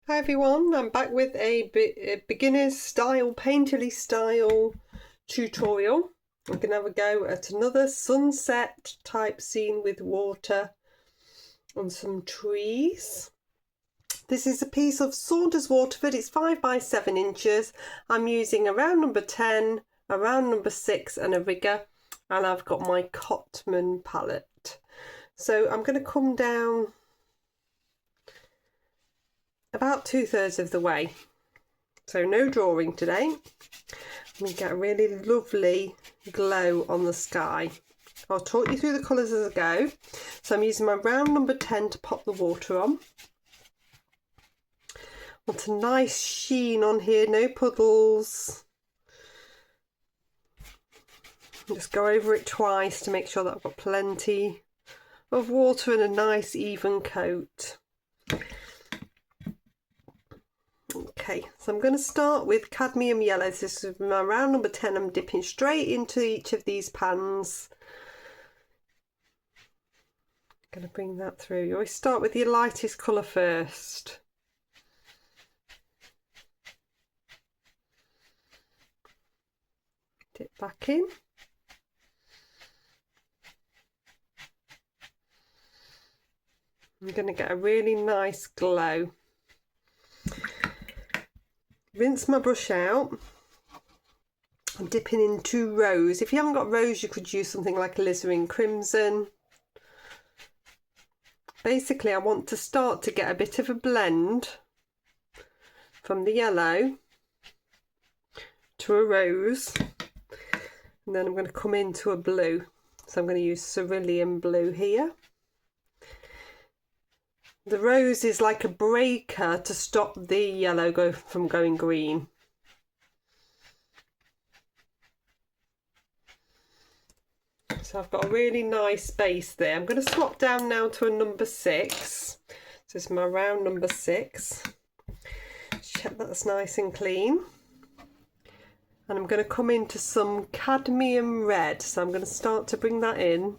Hi everyone, I'm back with a beginner's style, painterly style tutorial. We're going to have a go at another sunset type scene with water and some trees. This is a piece of Saunders Waterford. It's 5 by 7 inches. I'm using a round number 10, a round number 6 and a rigger, and I've got my Cotman palette. So I'm going to come down about 2/3 of the way, so no drawing today. We get a really lovely glow on the sky. I'll talk you through the colours as I go. So I'm using my round number 10 to pop the water on. Want a nice sheen on here, no puddles. Just go over it twice to make sure that I've got plenty of water and a nice even coat. Okay, so I'm going to start with cadmium yellow. This is my round number 10. I'm dipping straight into each of these pans. I'm going to bring that through. You always start with your lightest colour first. Dip back in. I'm going to get a really nice glow. Rinse my brush out. I'm dipping in 2 rose. If you haven't got rose, you could use something like alizarin crimson. Basically, I want to start to get a bit of a blend from the yellow to a rose, and then I'm going to come into a blue. So I'm going to use cerulean blue here. The rose is like a breaker to stop the yellow from going green. So I've got a really nice base there. I'm going to swap down now to a number 6. This is my round number 6. Check that's nice and clean. And I'm going to come into some cadmium red. So I'm going to start to bring that in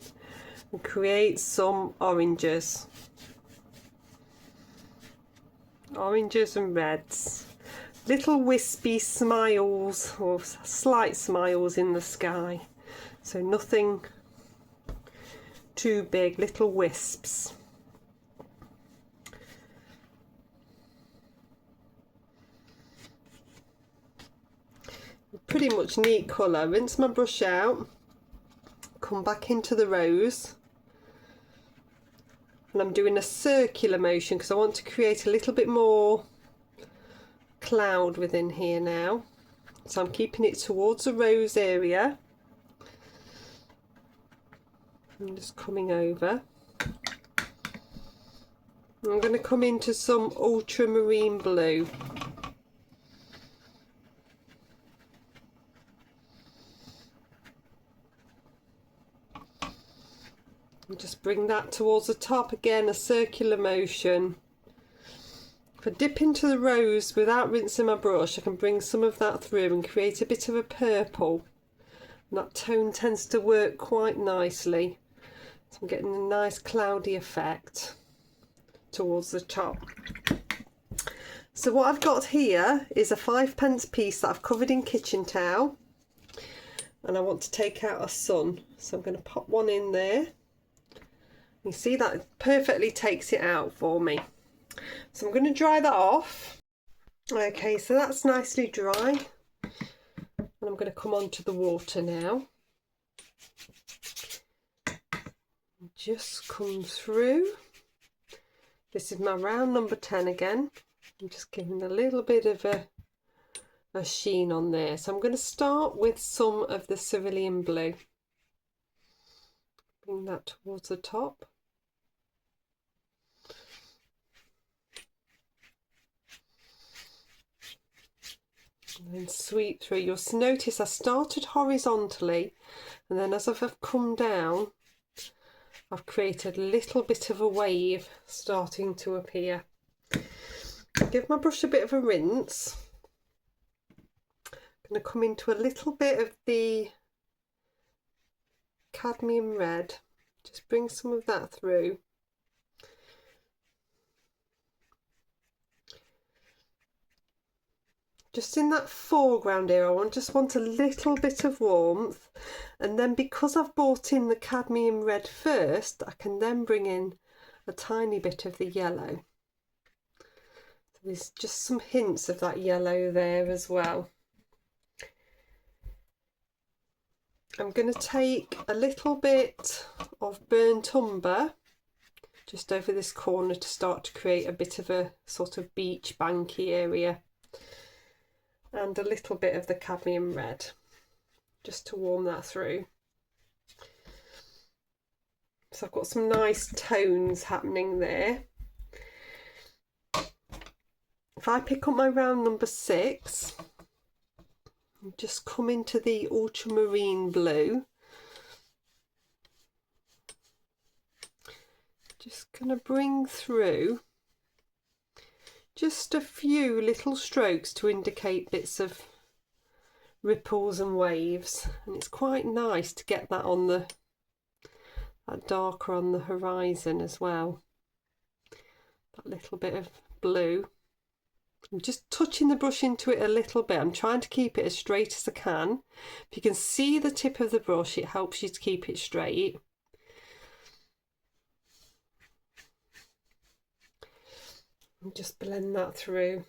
and create some oranges. Oranges and reds, little wispy smiles or slight smiles in the sky, so nothing too big, little wisps. Pretty much neat colour. Rinse my brush out, come back into the rose. And I'm doing a circular motion because I want to create a little bit more cloud within here now. So I'm keeping it towards the rose area. I'm just coming over. I'm going to come into some ultramarine blue. And just bring that towards the top again, a circular motion. If I dip into the rose without rinsing my brush, I can bring some of that through and create a bit of a purple. And that tone tends to work quite nicely. So I'm getting a nice cloudy effect towards the top. So what I've got here is a 5p piece that I've covered in kitchen towel. And I want to take out a sun. So I'm going to pop one in there. You see that perfectly takes it out for me. So I'm going to dry that off. Okay, so that's nicely dry. And I'm going to come on to the water now. Just come through. This is my round number 10 again. I'm just giving a little bit of a sheen on there. So I'm going to start with some of the cerulean blue. Bring that towards the top. And then sweep through. You'll notice I started horizontally, and then as I've come down, I've created a little bit of a wave starting to appear. Give my brush a bit of a rinse. I'm going to come into a little bit of the cadmium red. Just bring some of that through. just in that foreground area. I just want a little bit of warmth, and then because I've brought in the cadmium red first, I can then bring in a tiny bit of the yellow. So there's just some hints of that yellow there as well. I'm going to take a little bit of burnt umber just over this corner to start to create a bit of a sort of beach banky area, and a little bit of the cadmium red just to warm that through. So I've got some nice tones happening there. If I pick up my round number 6, just come into the ultramarine blue, just going to bring through just a few little strokes to indicate bits of ripples and waves, and it's quite nice to get that on that darker on the horizon as well, that little bit of blue. I'm just touching the brush into it a little bit. I'm trying to keep it as straight as I can. If you can see the tip of the brush, it helps you to keep it straight. And just blend that through.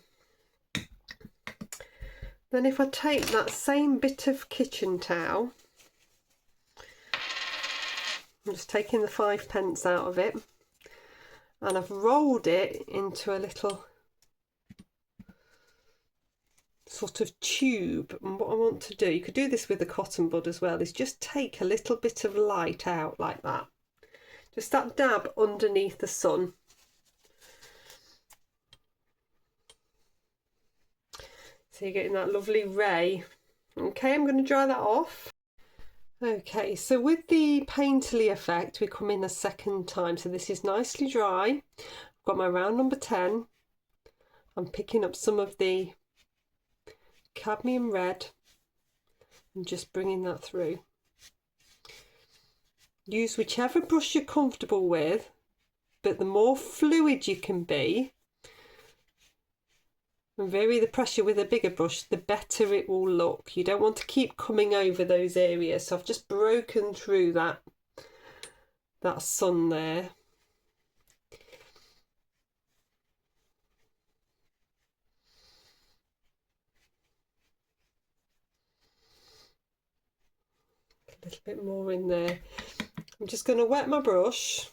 Then if I take that same bit of kitchen towel, I'm just taking the 5p out of it, and I've rolled it into a little sort of tube. And what I want to do, you could do this with the cotton bud as well, is just take a little bit of light out like that, just that dab underneath the sun. So you're getting that lovely ray. Okay, I'm going to dry that off. Okay, so with the painterly effect, we come in a second time. So this is nicely dry. I've got my round number 10. I'm picking up some of the cadmium red and just bringing that through. Use whichever brush you're comfortable with, but the more fluid you can be and vary the pressure with a bigger brush, the better it will look. You don't want to keep coming over those areas. So I've just broken through that sun there. A little bit more in there. I'm just going to wet my brush,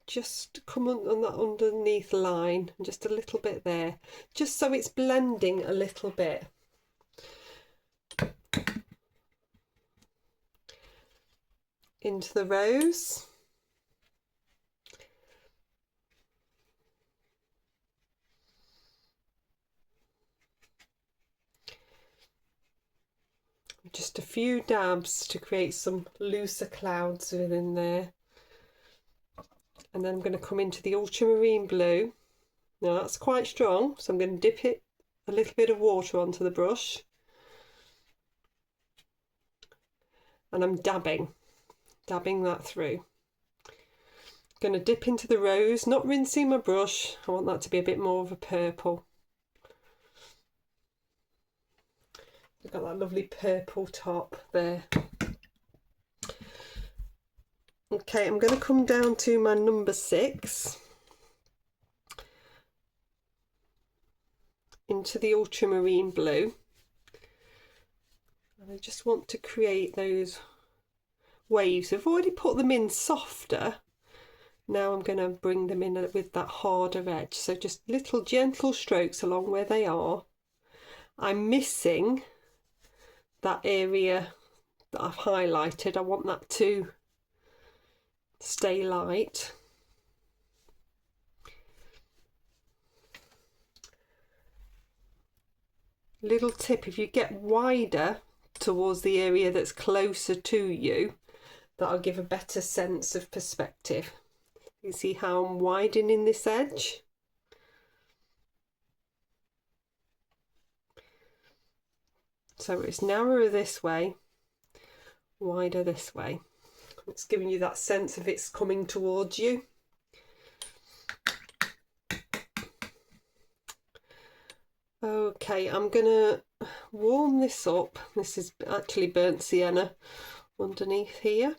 just come on that underneath line, and just a little bit there, just so it's blending a little bit. Into the rose. Just a few dabs to create some looser clouds within there. And then I'm going to come into the ultramarine blue. Now that's quite strong, so I'm going to dip it a little bit of water onto the brush. And I'm dabbing that through. I'm going to dip into the rose, not rinsing my brush. I want that to be a bit more of a purple. I've got that lovely purple top there. Okay, I'm going to come down to my number 6, into the ultramarine blue, and I just want to create those waves. I've already put them in softer. Now I'm going to bring them in with that harder edge, so just little gentle strokes along where they are. I'm missing that area that I've highlighted. I want that to stay light. Little tip, if you get wider towards the area that's closer to you, that'll give a better sense of perspective. You see how I'm widening this edge? So it's narrower this way, wider this way. It's giving you that sense of it's coming towards you. Okay, I'm gonna warm this up. This is actually burnt sienna underneath here.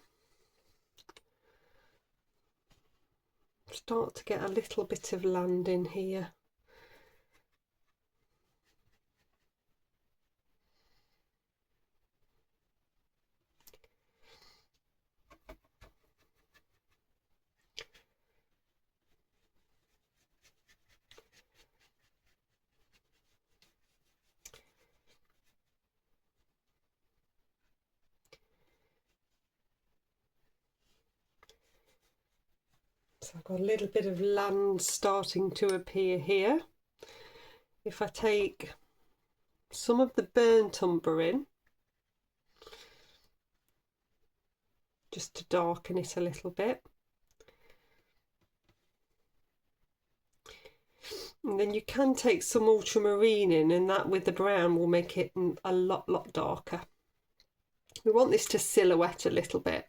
Start to get a little bit of land in here. So I've got a little bit of land starting to appear here. If I take some of the burnt umber in, just to darken it a little bit. And then you can take some ultramarine in, and that with the brown will make it a lot darker. We want this to silhouette a little bit.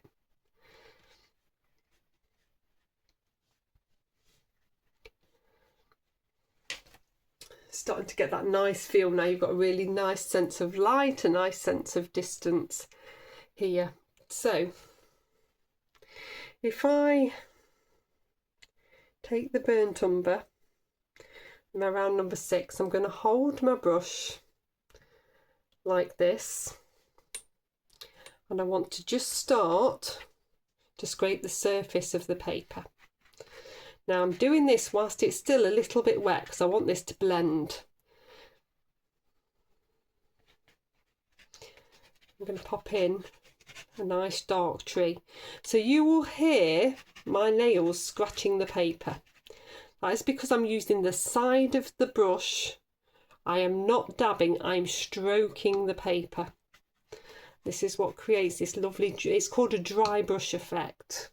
Starting to get that nice feel now. You've got a really nice sense of light, a nice sense of distance here. So if I take the burnt umber, my round number 6, I'm going to hold my brush like this, and I want to just start to scrape the surface of the paper. Now I'm doing this whilst it's still a little bit wet because I want this to blend. I'm going to pop in a nice dark tree. So you will hear my nails scratching the paper. That is because I'm using the side of the brush. I am not dabbing, I'm stroking the paper. This is what creates this lovely, it's called a dry brush effect.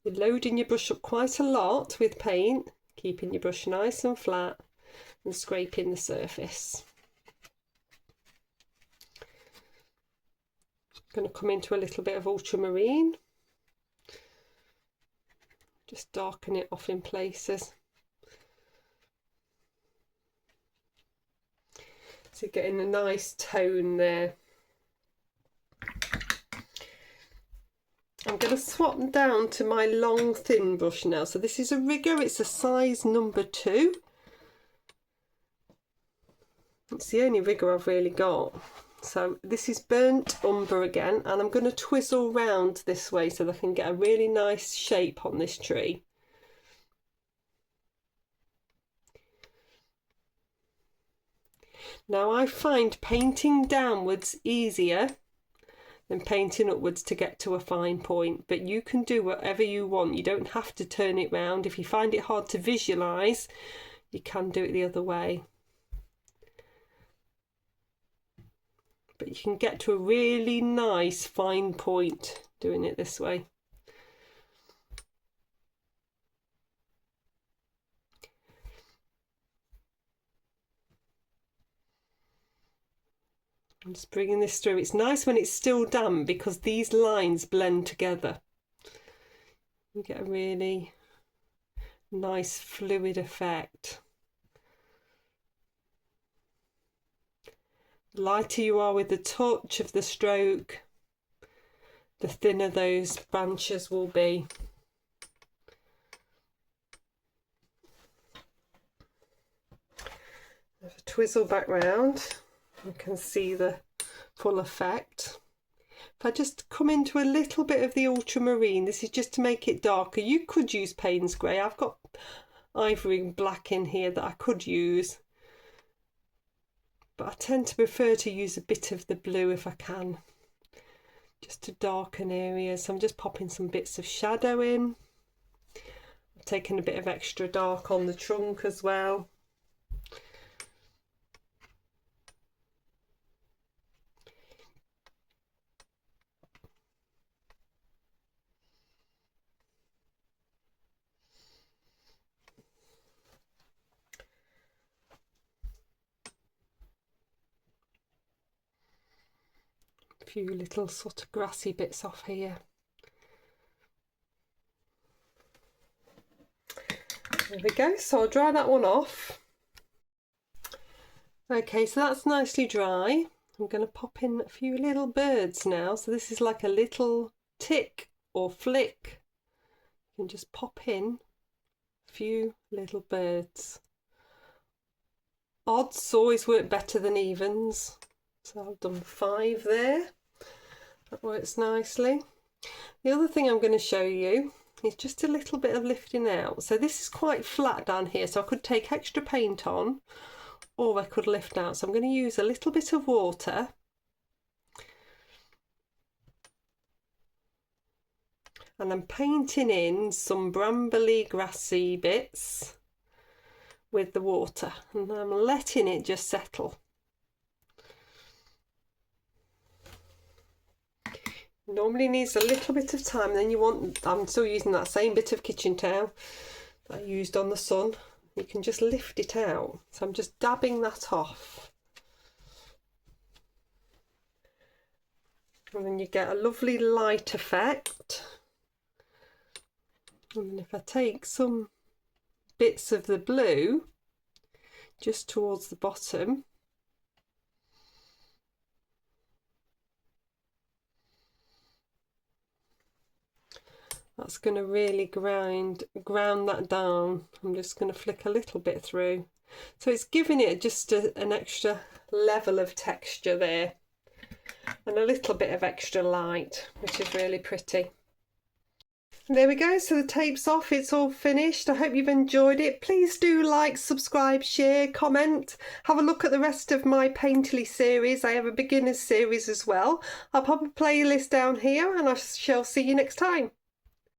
You're loading your brush up quite a lot with paint, keeping your brush nice and flat and scraping the surface. I'm going to come into a little bit of ultramarine. Just darken it off in places. So you're getting a nice tone there. I'm going to swap down to my long thin brush now. So this is a rigger, it's a size number 2. It's the only rigger I've really got. So this is burnt umber again, and I'm going to twizzle round this way so that I can get a really nice shape on this tree. Now I find painting downwards easier than painting upwards to get to a fine point, but you can do whatever you want. You don't have to turn it round. If you find it hard to visualise, you can do it the other way. But you can get to a really nice fine point doing it this way. I'm just bringing this through. It's nice when it's still damp because these lines blend together. You get a really nice fluid effect. The lighter you are with the touch of the stroke, the thinner those branches will be. If I twizzle back round, you can see the full effect. If I just come into a little bit of the ultramarine, this is just to make it darker. You could use Payne's grey. I've got ivory and black in here that I could use, but I tend to prefer to use a bit of the blue if I can, just to darken areas. So I'm just popping some bits of shadow in. I've taken a bit of extra dark on the trunk as well. Few little sort of grassy bits off here. There we go, so I'll dry that one off. Okay, so that's nicely dry. I'm going to pop in a few little birds now. So this is like a little tick or flick. You can just pop in a few little birds. Odds always work better than evens. So I've done 5 there. That works nicely. The other thing I'm going to show you is just a little bit of lifting out. So this is quite flat down here, so I could take extra paint on or I could lift out. So I'm going to use a little bit of water and I'm painting in some brambly grassy bits with the water and I'm letting it just settle. Normally needs a little bit of time. Then you want, I'm still using that same bit of kitchen towel that I used on the sun. You can just lift it out. So I'm just dabbing that off. And then you get a lovely light effect. And then if I take some bits of the blue just towards the bottom, that's going to really ground that down. I'm just going to flick a little bit through. So it's giving it just an extra level of texture there and a little bit of extra light, which is really pretty. There we go, so the tape's off, it's all finished. I hope you've enjoyed it. Please do like, subscribe, share, comment. Have a look at the rest of my Painterly series. I have a beginner's series as well. I'll pop a playlist down here and I shall see you next time.